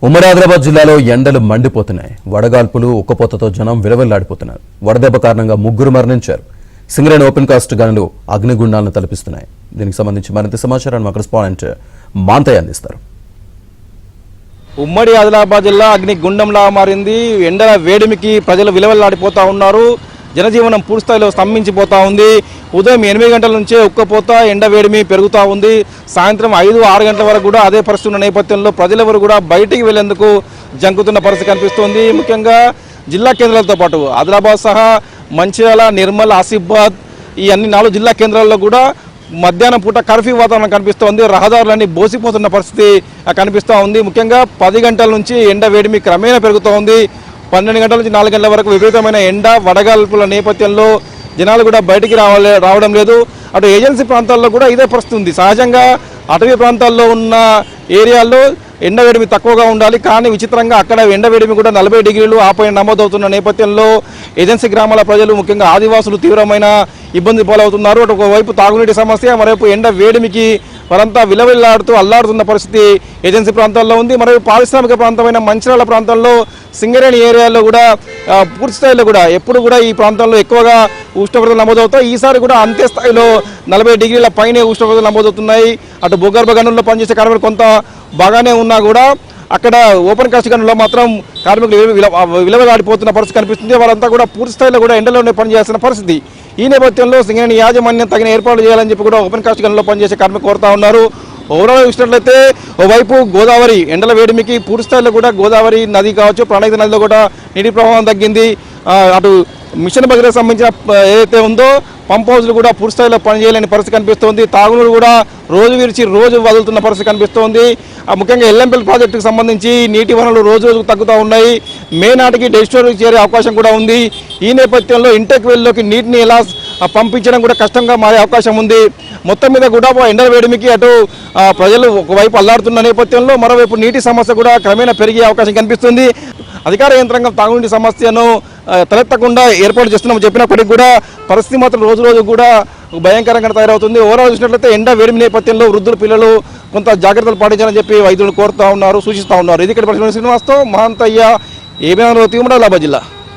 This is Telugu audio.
ఉమ్మడి ఆదిలాబాద్ జిల్లాలో ఎండలు మండిపోతున్నాయి. వడగాల్పులు ఉక్కపోతతో జనం విలవిల్లాడిపోతున్నారు. వడదెబ్బ కారణంగా 3 మరణించారు. సింగరేణి ఓపెన్ కాస్ట్ గనులు అగ్నిగుండాలను తలపిస్తున్నాయి. దీనికి సంబంధించి మరింత సమాచారాన్ని మా కరెస్పాండెంట్ మాంతయ్య అందిస్తారు. ఉమ్మడి ఆదిలాబాద్ జిల్లా అగ్నిగుండంలా మారింది. ఎండల వేడిమికి ప్రజలు విలవిల్లాడిపోతా ఉన్నారు. జనజీవనం పూర్తిస్థాయిలో స్తంభించిపోతూ ఉంది. ఉదయం 8 గంటల నుంచే ఉక్కపోత ఎండ వేడిమి పెరుగుతూ ఉంది. సాయంత్రం 5-6 గంటల వరకు కూడా అదే పరిస్థితి ఉన్న నేపథ్యంలో ప్రజలెవరు కూడా బయటికి వెళ్లేందుకు జంకుతున్న పరిస్థితి కనిపిస్తోంది. ముఖ్యంగా జిల్లా కేంద్రాలతో పాటు ఆదిలాబాద్ సహా మంచిర్యాల, నిర్మల్, ఆసిఫాబాద్ ఈ అన్ని 4 జిల్లా కేంద్రాల్లో కూడా మధ్యాహ్నం పూట కర్ఫ్యూ వాతావరణం కనిపిస్తోంది. రహదారులన్నీ బోసిపోతున్న పరిస్థితి కనిపిస్తూ ఉంది. ముఖ్యంగా 10 గంటల నుంచి ఎండ వేడిమి క్రమేణా పెరుగుతూ ఉంది. 12 గంటల నుంచి 4 గంటల వరకు విపరీతమైన ఎండ వడగాల్పుల నేపథ్యంలో జనాలు కూడా బయటికి రావడం లేదు. అటు ఏజెన్సీ ప్రాంతాల్లో కూడా ఇదే పరిస్థితి ఉంది. సహజంగా అటవీ ప్రాంతాల్లో ఉన్న ఏరియాల్లో ఎండ వేడిమి తక్కువగా ఉండాలి. కానీ విచిత్రంగా అక్కడ ఎండ వేడిమి కూడా 40 డిగ్రీలు ఆపై నమోదవుతున్న నేపథ్యంలో ఏజెన్సీ గ్రామాల ప్రజలు ముఖ్యంగా ఆదివాసులు తీవ్రమైన ఇబ్బంది పాలవుతున్నారు. అటు ఒకవైపు తాగునీటి సమస్య, మరోవైపు ఎండ వేడిమికి వారంతా విలవిల్లాడుతూ అల్లాడుతున్న పరిస్థితి ఏజెన్సీ ప్రాంతాల్లో ఉంది. మరోవైపు పారిశ్రామిక ప్రాంతమైన మంచిర్యాల ప్రాంతంలో సింగరేణి ఏరియాలో కూడా పూర్తి స్థాయిలో కూడా ఎప్పుడు కూడా ఈ ప్రాంతంలో ఎక్కువగా ఉష్ణోగ్రతలు నమోదవుతాయి. ఈసారి కూడా అంతే స్థాయిలో 40 డిగ్రీల పైనే ఉష్ణోగ్రతలు నమోదవుతున్నాయి. అటు భూగర్భ గనుల్లో పనిచేసే కార్మికులు కొంత బాగానే ఉన్నా కూడా అక్కడ ఓపెన్ కాస్ట్ గనుల్లో మాత్రం కార్మికులు విలవలాడిపోతున్న పరిస్థితి కనిపిస్తుంది. వాళ్ళంతా కూడా పూర్తి స్థాయిలో కూడా ఎండలోనే పనిచేయాల్సిన పరిస్థితి. ఈ నేపథ్యంలో సింగరేణి యాజమాన్యం తగిన ఏర్పాట్లు చేయాలని చెప్పి కూడా ఓపెన్ కాస్ట్ గనుల్లో పనిచేసే కార్మికులు కోరుతా ఉన్నారు. ఓవరాల్ చూసినట్లయితే ఓవైపు గోదావరి ఎండల వేడిమికి పూర్తి స్థాయిలో కూడా గోదావరి నది కావచ్చు, ప్రణాళిక నదిలో కూడా నీటి ప్రవాహం తగ్గింది. అటు మిషన్ భగీరథకు సంబంధించిన ఏదైతే ఉందో పంప్ హౌస్లు కూడా పూర్తి స్థాయిలో పనిచేయలేని పరిస్థితి కనిపిస్తోంది. తాగునీరు కూడా రోజు విరిచి రోజు వదులుతున్న పరిస్థితి కనిపిస్తోంది. ముఖ్యంగా ఎల్ఎంపీఎల్ ప్రాజెక్టుకు సంబంధించి నీటి వనరులు రోజు రోజుకు తగ్గుతూ ఉన్నాయి. మే నాటికి డెడ్ స్టోరేజ్ చేరే అవకాశం కూడా ఉంది. ఈ నేపథ్యంలో ఇంటెక్ వెల్లోకి నీటిని ఎలా పంపించడం కూడా కష్టంగా మారే అవకాశం ఉంది. మొత్తం మీద కూడా ఎండల వేడిమికి అటు ప్రజలు ఒకవైపు అల్లాడుతున్న నేపథ్యంలో మరోవైపు నీటి సమస్య కూడా క్రమేణా పెరిగే అవకాశం కనిపిస్తుంది. అధికార యంత్రాంగం తాగునీటి సమస్యను తలెత్తకుండా ఏర్పాటు చేస్తున్నామని చెప్పినప్పటికీ కూడా పరిస్థితి మాత్రం రోజు రోజు కూడా భయంకరంగా తయారవుతుంది. ఓవరాల్ చూసినట్లయితే ఎండ వేడిమి నేపథ్యంలో వృద్ధులు, పిల్లలు కొంత జాగ్రత్తలు పాటించాలని చెప్పి వైద్యులు కోరుతూ ఉన్నారు, సూచిస్తూ ఉన్నారు. ఇది ఇక్కడ శ్రీనివాస్తో మహాంతయ్య, ఏబిఎన్ ఉమ్మడి ఆదిలాబాద్ జిల్లా.